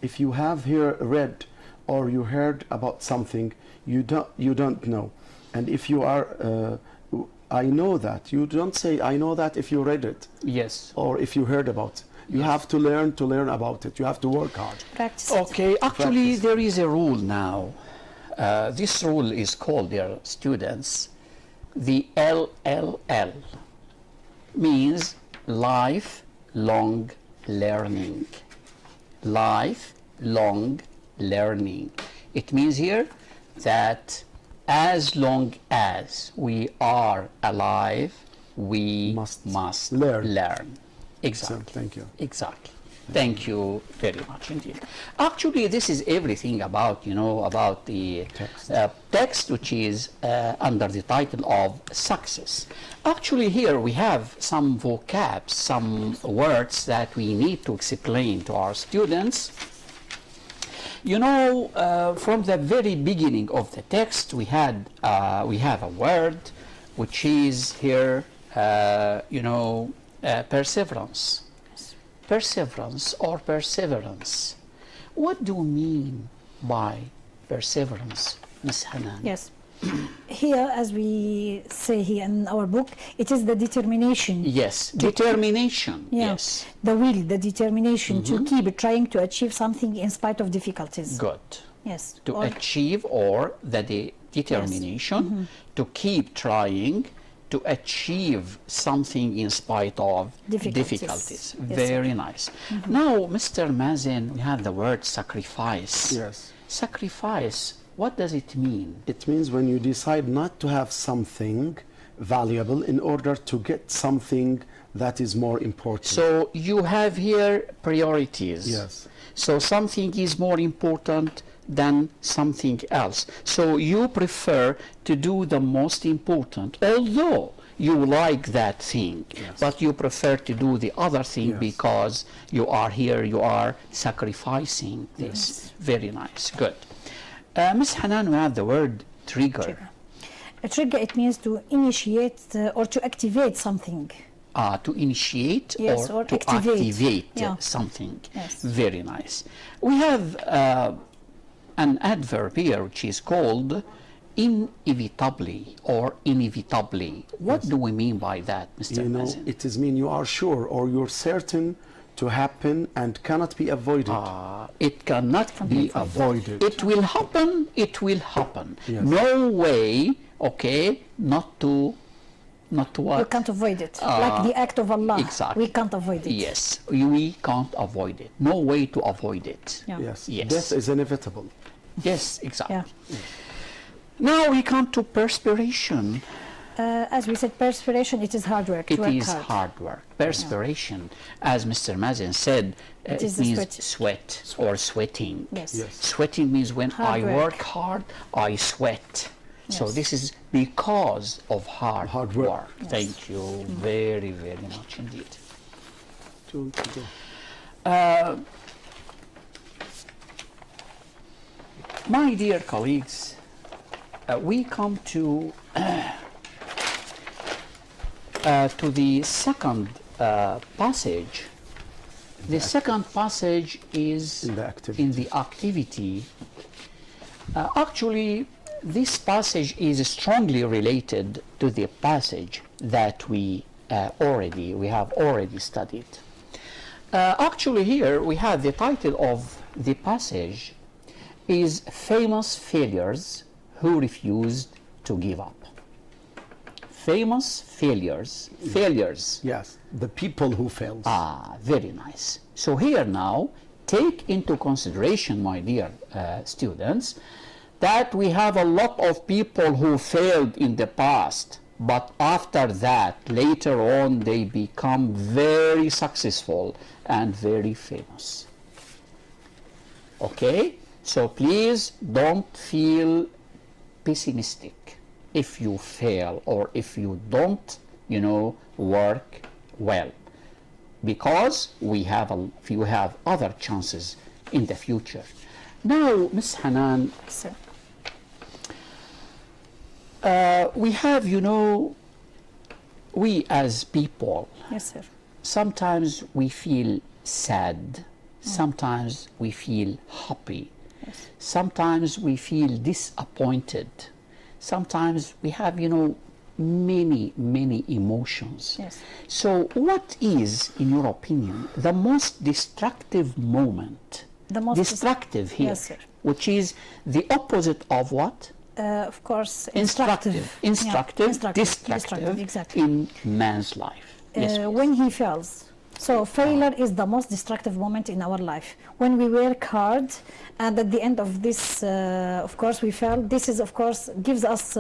if you have here read or you heard about something, you don't know. And if you are, I know that. You don't say I know that if you read it Yes. or if you heard about it. You have to learn about it. You have to work hard. Practice it. Okay, actually Practice. there is a rule now. This rule is called, dear students, the LLL, means lifelong learning. Lifelong learning. It means here that as long as we are alive, we Must must learn. learn. Exactly. So, thank you. Exactly. Thank you very much indeed. Actually, this is everything about, you know, about the text, which is under the title of success. Actually, here we have some vocabs, some words that we need to explain to our students. You know, from the very beginning of the text, we have a word which is here, you know, perseverance. Perseverance or perseverance. What do you mean by perseverance, Ms. Hanan? Yes. Here, as we say here in our book, it is the determination. Yes, determination. Yeah. Yes. The will, the determination to keep trying to achieve something in spite of difficulties. Good. Yes. To achieve, or the determination to keep trying to achieve something in spite of difficulties. Yes, Very nice. Now, Mr. Mazen, we have the word sacrifice. Yes. Sacrifice, what does it mean? It means when you decide not to have something valuable in order to get something that is more important. So you have here priorities. Yes. So something is more important than something else. So you prefer to do the most important, although you like that thing, but you prefer to do the other thing because you are here, you are sacrificing this. Very nice. Good. Ms. Hanan, we have the word trigger. A trigger, it means to initiate or to activate something. To initiate or to activate something. Yes. Very nice. We have an adverb here which is called inevitably or inevitably. What do we mean by that, Mr. You know, Mazen? it is mean you are sure or you're certain to happen and cannot be avoided. It cannot be avoided. It will happen, it will happen. Yes. No way, okay, not to what? We can't avoid it. Like the act of Allah. Exactly. We can't avoid it. Yes, we can't avoid it. No way to avoid it. Yeah. Yes. Yes. Death is inevitable. Yes, exactly. Yeah. Now we come to perspiration. As we said, perspiration, it is hard work. It work is hard. hard work. Perspiration, as Mr. Mazen said, It it is the means sweat or sweating. Yes. Yes. Sweating means when Hard I work. work hard, I sweat. So Yes. this is because of hard work. Yes. Thank you very, very much indeed. My dear colleagues, we come to the second passage. The second passage is In the activity. in the activity. Actually, this passage is strongly related to the passage that we have already studied. Actually, here we have the title of the passage is Famous Failures Who Refused to Give Up. Famous failures. Yes. The people who failed. Very nice. So here now, take into consideration, my dear students, that we have a lot of people who failed in the past, but after that, later on, they become very successful and very famous. Okay? So please don't feel pessimistic if you fail or if you don't, work well, because you have other chances in the future. Now, Ms. Hanan, Sir. we have, we as people, Yes, sir. sometimes we feel sad, sometimes we feel happy, sometimes we feel disappointed, sometimes we have, many emotions. Yes. So what is, in your opinion, the most destructive moment? The most destructive here, Yes, sir. which is the opposite of what? Of course, Instructive, Yeah, destructive exactly. in man's life. Yes, please. When he fails. So failure is the most destructive moment in our life. When we work hard and at the end of this, of course, we fail. This is, of course, gives us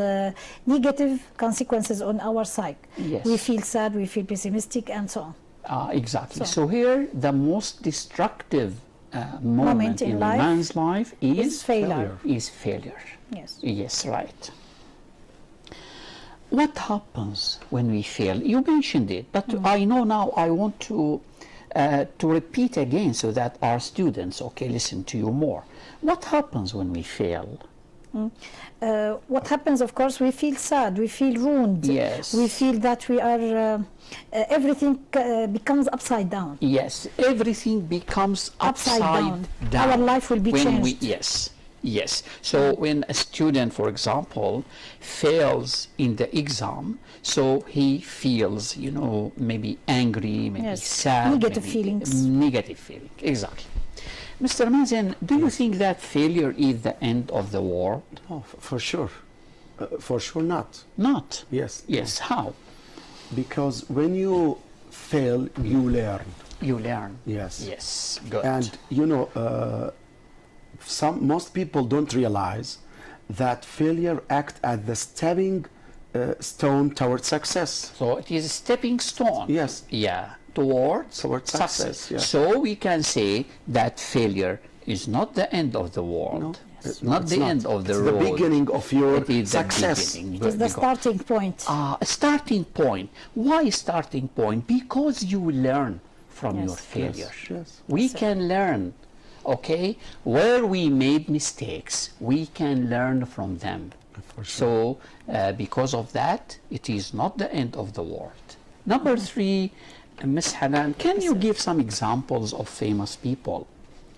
negative consequences on our side. Yes. We feel sad, we feel pessimistic, and so on. Exactly. So here, the most destructive moment in a man's life is failure. Yes. Yes, right. What happens when we fail? You mentioned it, but I know now I want to repeat again so that our students, listen to you more. What happens when we fail? What happens, of course, we feel sad, we feel ruined. Yes. We feel that we are, everything becomes upside down. Yes, everything becomes upside down. Our life will be changed. Yes. So when a student, for example, fails in the exam, so he feels, maybe angry, maybe sad. Negative feelings. Negative feeling, exactly. Mr. Mazen, do you think that failure is the end of the world? Oh, for sure. For sure not. Not? Yes. Yes, how? Because when you fail, you learn. You learn. Yes. Yes, good. And, most people don't realize that failure acts as the stepping stone towards success. So it is a stepping stone. Yes. Yeah. Towards success. Yes. So we can say that failure is not the end of the world. No, it's not the end of the road. It's the beginning of your success. It is the starting point. A starting point. Why starting point? Because you learn from your failure. Yes. We can learn. Where we made mistakes, we can learn from them. For sure. So because of that, it is not the end of the world. Number 3, Ms. Hanan, can you give some examples of famous people?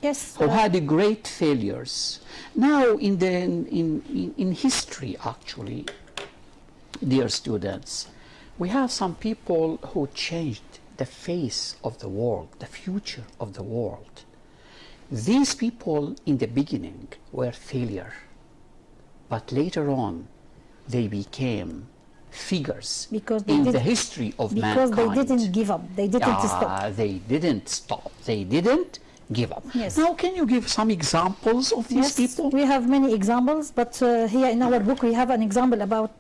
Yes. Who had great failures? Now in history, actually, dear students, we have some people who changed the face of the world, the future of the world. These people in the beginning were failure, but later on they became figures in the history of mankind. Because they didn't give up. They didn't stop. They didn't stop. They didn't give up. Yes. Now, can you give some examples of these people? We have many examples, but here in our book we have an example about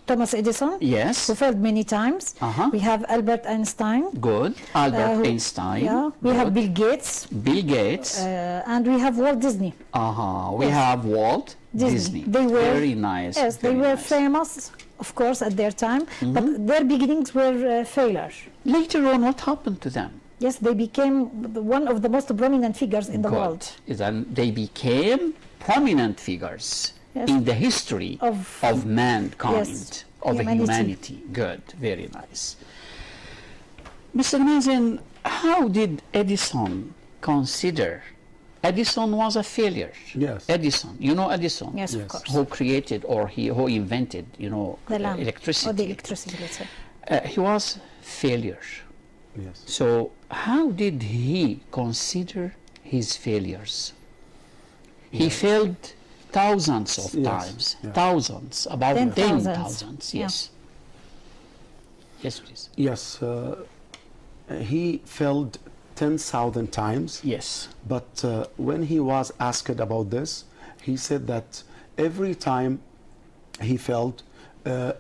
Thomas Edison. Yes. Who failed many times. We have Albert Einstein. Good. Albert Einstein. Yeah. We have Bill Gates. Bill Gates. And we have Walt Disney. We have Walt Disney. They were very nice. Yes, they were famous, of course, at their time, but their beginnings were failure. Later on, what happened to them? Yes, they became one of the most prominent figures in the world. Then they became prominent figures in the history of mankind, of humanity. Good, very nice. Mr. Mazen, how did Edison consider? Edison was a failure. Yes. Edison, you know Edison? Yes, of course. Who created or who invented, the lamp, electricity. or the electricity, let's say. He was failure. Yes. So how did he consider his failures? He failed thousands of times. Thousands, about 10,000. Yes. Yes, please. Yes. He failed 10,000 times. Yes. But when he was asked about this, he said that every time he failed,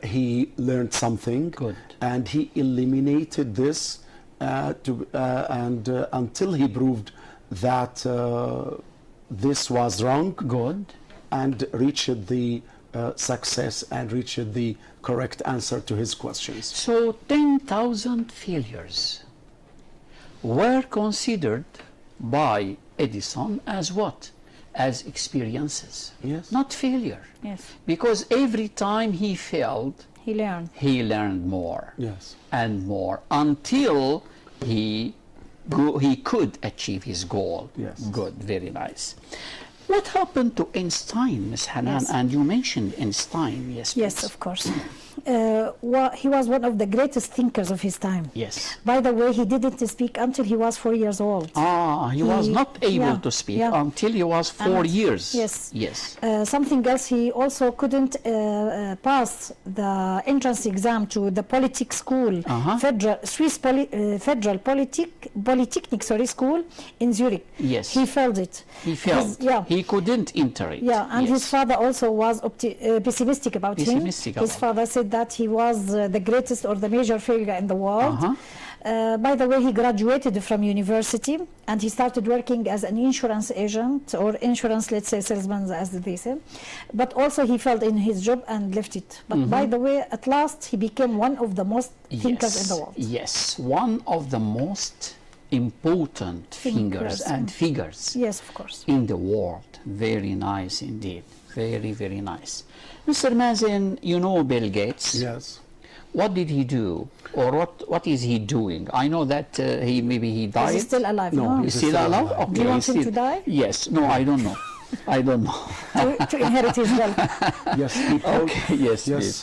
he learned something. Good. And he eliminated this until he proved that this was wrong. Good. And reached the success and reached the correct answer to his questions. So 10,000 failures were considered by Edison as what? As experiences. Yes. Not failure. Yes. Because every time he failed, he learned more. Yes. And more until he could achieve his goal. Yes. Good, very nice. What happened to Einstein, Ms. Hanan? Yes. And you mentioned Einstein, yes, please. Yes, of course. He was one of the greatest thinkers of his time. Yes. By the way, he didn't speak until he was 4 years old. He was not able to speak until he was 4 years. Yes. Yes. Something else, he also couldn't pass the entrance exam to the politics school, Federal Polytechnic School in Zurich. Yes. He failed it. He failed. He couldn't enter it. Yeah, and his father also was pessimistic about him. His father said that he was the greatest or the major failure in the world. By the way, he graduated from university and he started working as an insurance agent or insurance, let's say, salesman, as they say. But also he failed in his job and left it. But by the way, at last he became one of the most thinkers in the world. Yes, one of the most important thinkers and figures, yes, of course, in the world. Very nice indeed. Very, very nice. Mr. Mazen, you know Bill Gates? Yes. What did he do, or what is he doing? I know that he died. is he still alive? No, He's still alive? Okay. Do you want he's him still- to die? Yes. No, I don't know. I don't know. to inherit his wealth. Yes, he Okay. Yes. yes,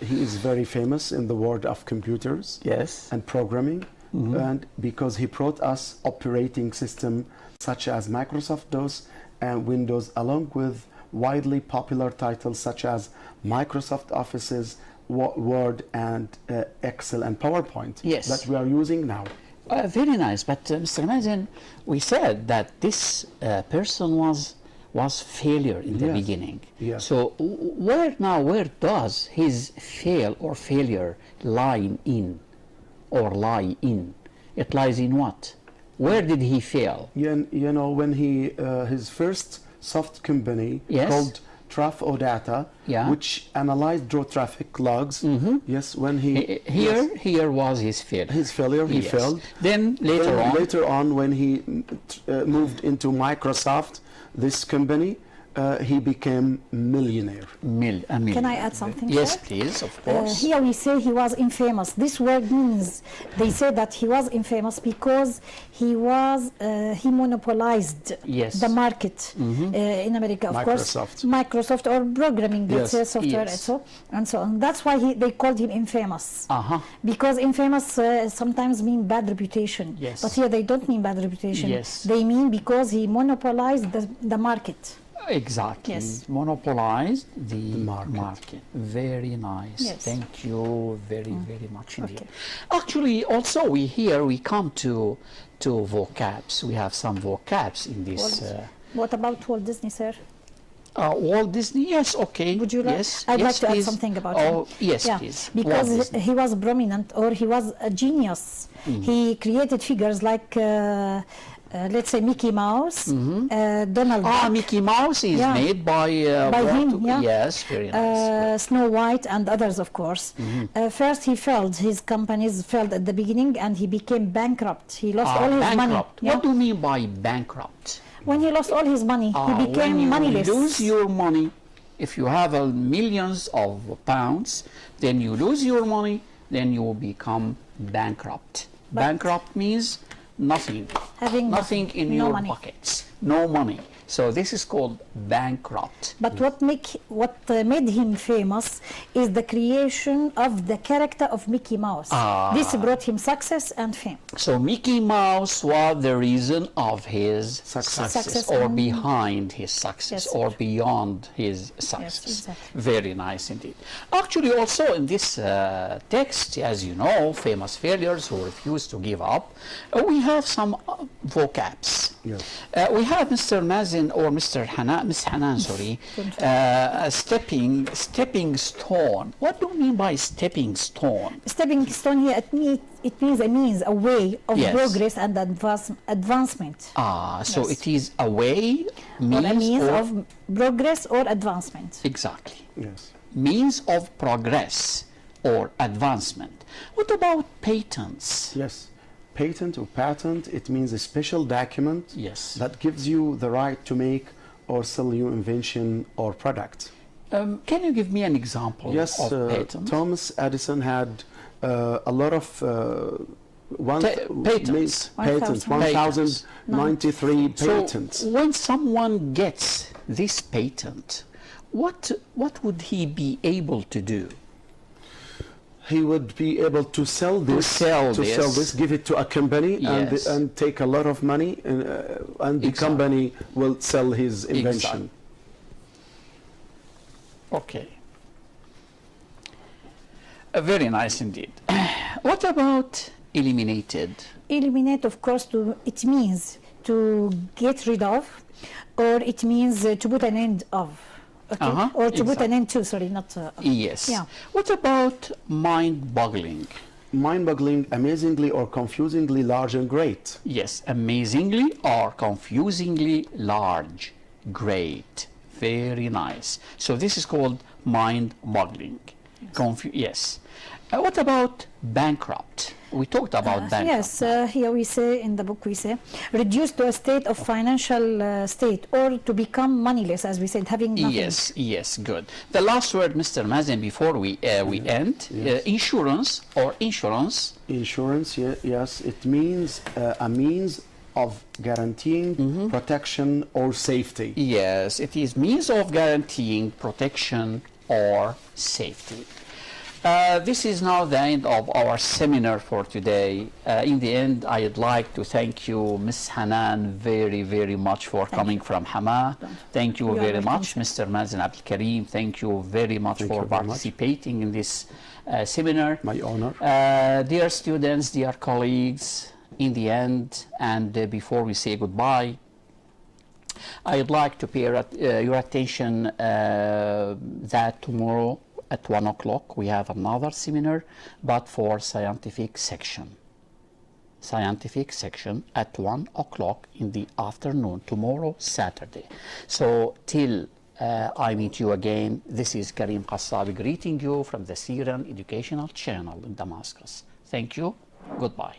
he is very famous in the world of computers Yes. and programming, and because he brought us operating system such as Microsoft DOS and Windows, along with widely popular titles such as Microsoft Offices, Word, and Excel and PowerPoint Yes. that we are using now. Very nice. But Mr. Mazen, we said that this person was failure in the Yes. beginning. Yes. So where does his failure lie in? It lies in what? Where did he fail? You know, when his first soft company Yes. called Trafo Data, Yeah. which analyzed draw traffic logs. Yes, when Here was his failure. his failure, he Yes. failed. Then Later on, when he moved into Microsoft, this company, he became millionaire. a million. Can I add something? Yes, sir? please, of course. Here we say he was infamous. This word means they say that he was infamous because he monopolized Yes. the market in America, of Microsoft. course. Microsoft or programming, let's Yes. say, software, Yes. and so on. That's why they called him infamous. Uh-huh. Because infamous sometimes mean bad reputation. Yes. But here they don't mean bad reputation. Yes. They mean because he monopolized the market. Exactly. Yes. Monopolized the market. market. Very nice. Yes. Thank you very, very much indeed. Okay. Actually, also we come to vocabs. We have some vocabs in this. What about Walt Disney, sir? Walt Disney, yes, okay. Would you like? Yes, I'd yes, like to add please. something about him. Oh, yes, Yeah, please. because Walt Disney. he was prominent, or he was a genius. He created figures like, let's say, Mickey Mouse, Donald Duck, Mickey Mouse is Yeah. made by him, yeah. Yes, very nice. Snow White, and others, of course. First, he failed. His companies failed at the beginning, and he became bankrupt. He lost all his money. Bankrupt. Yeah. What do you mean by bankrupt? When he lost all his money, he When became you moneyless. lose your money, if you have millions of pounds, then you lose your money, then you will become bankrupt. Bankrupt means nothing. Having nothing in no your money. pockets. No money. So this is called bankrupt. But what made him famous is the creation of the character of Mickey Mouse. This brought him success and fame. So Mickey Mouse was the reason of his Success. or behind his success, Yes, or sir. beyond his success. exactly. Very nice indeed. Actually, also in this text, as you know, famous failures who refuse to give up, we have some vocabs. Yes. We have Mr. Mazen or Mr. Hanan, Miss Hanan, sorry, stepping stone. What do you mean by stepping stone? Stepping stone here, it means a way of Yes. progress and advancement. So Yes. it is a way, Or a means or- of progress or advancement. exactly, Yes. means of progress or advancement. What about patents? Yes. Patent or patent, it means a special document Yes. that gives you the right to make or sell your invention or product. Can you give me an example Yes, of patent? Thomas Edison had a lot of patents. 1,093 patents. So when someone gets this patent, what would he be able to do? He would be able to sell this, give it to a company, Yes. and take a lot of money, and the Exactly. company will sell his invention. Okay. Very nice indeed. What about eliminated? Eliminate, of course, it means to get rid of, or it means to put an end of. Okay? Or to put an end to, sorry, not... Yes. Yeah. What about mind-boggling? mind-boggling, amazingly, or confusingly large and great. Yes, amazingly or confusingly large. Great. Very nice. So this is called mind-boggling. Yes. What about bankrupt? We talked about bankrupt. Yes, here we say, in the book we say, reduced to a state of financial state, or to become moneyless, as we said, having nothing. Yes, yes, good. The last word, Mr. Mazen, before we end, Yes. insurance or insurance. Insurance, yes, it means a means of guaranteeing protection or safety. Yes, it is means of guaranteeing protection or safety. This is now the end of our seminar for today. In the end, I'd like to thank you, Ms. Hanan, very, very much for coming from Hama. Thank you very much, Mr. Mazen Abdel Karim. Thank you very much for participating in this seminar. My honor. Dear students, dear colleagues, in the end, and before we say goodbye, I'd like to pay your attention that tomorrow at 1 o'clock we have another seminar, but for scientific section. Scientific section at 1 o'clock in the afternoon, tomorrow, Saturday. So till I meet you again, this is Karim Qassabi greeting you from the Syrian Educational Channel in Damascus. Thank you. Goodbye.